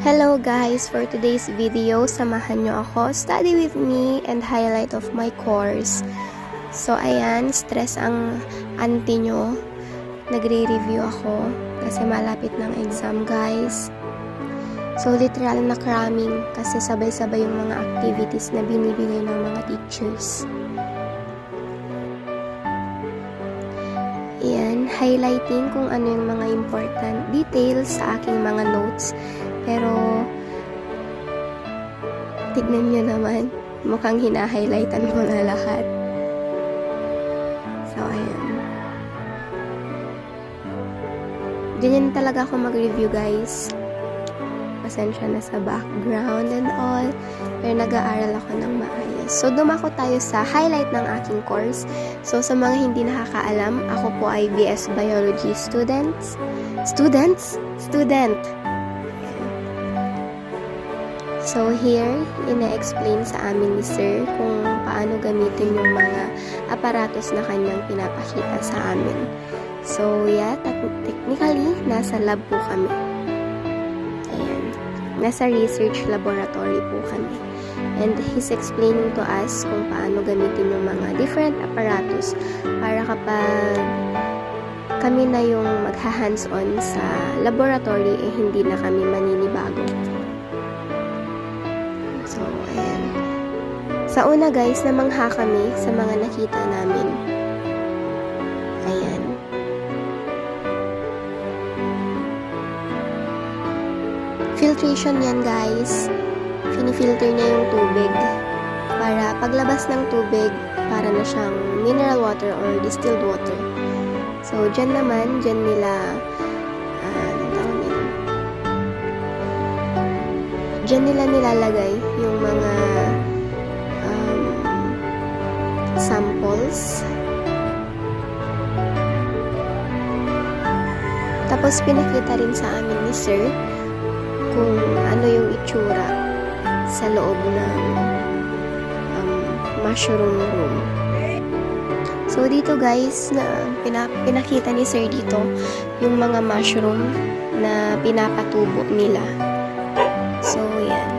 Hello guys! For today's video, samahan nyo ako, study with me and highlight of my course. So ayan, stress ang auntie nyo. Nagre-review ako kasi malapit ng exam guys. So literal na cramming kasi sabay-sabay yung mga activities na binibigay ng mga teachers. Ayan, highlighting kung ano yung mga important details sa aking mga notes. Pero, tignan nyo naman, mukhang hina-highlightan ko na lahat. So, ayan. Ganyan talaga ako mag-review, guys. Pasensya na sa background and all. Pero nag-aaral ako ng maayos. So, dumako tayo sa highlight ng aking course. So, sa mga hindi nakakaalam, ako po ay BS Biology student. So, here, ina-explain sa amin ni Sir kung paano gamitin yung mga aparatos na kanyang pinapakita sa amin. So, yeah, technically, nasa lab po kami. Ayan. Nasa research laboratory po kami. And he's explaining to us kung paano gamitin yung mga different apparatus para kapag kami na yung magha-hands-on sa laboratory, hindi na kami maninibago. So, ayan. Sa una guys, namangha kami sa mga nakita namin. Ayan. Filtration yan guys. Finifilter niya yung tubig. Para paglabas ng tubig, para na siyang mineral water or distilled water. So, dyan naman, dyan nila dyan nila nilalagay yung mga samples. Tapos, pinakita rin sa amin ni Sir kung ano yung itsura sa loob ng mushroom room. So, dito guys, na pinakita ni Sir dito yung mga mushroom na pinapatubo nila. So, yan.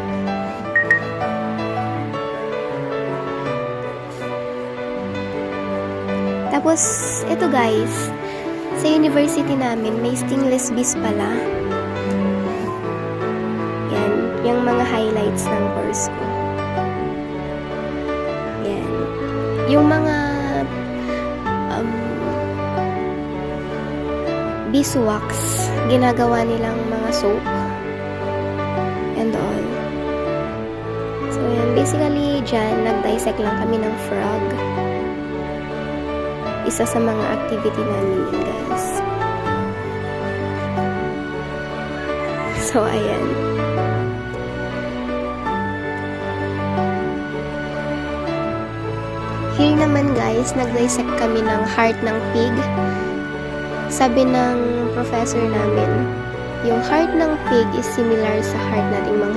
Tapos, ito guys, sa university namin, may stainless bees pala. Yan, yung mga highlights ng course ko. Yan. Yung mga beeswax, ginagawa nilang mga soap and all. So, yan. Basically, dyan, nag-dissect lang kami ng frog. Isa sa mga activity namin yun, guys. So, ayan. Here naman, guys, nag-dissect kami ng heart ng pig. Sabi ng professor namin, yung heart ng pig is similar sa heart nating mga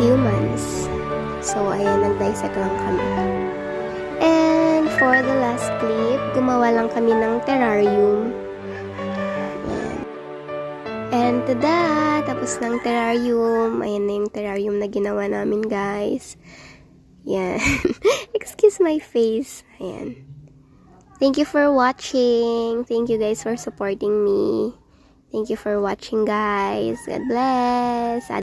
humans. So, ayan, nag-dissect lang kami. And for the last clip, gumawa lang kami ng terrarium. Ayan. And tada! Tapos ng terrarium. Ayan na yung terrarium na ginawa namin, guys. Yan. Excuse my face. Ayan. Thank you for watching. Thank you guys for supporting me. Thank you for watching guys. God bless.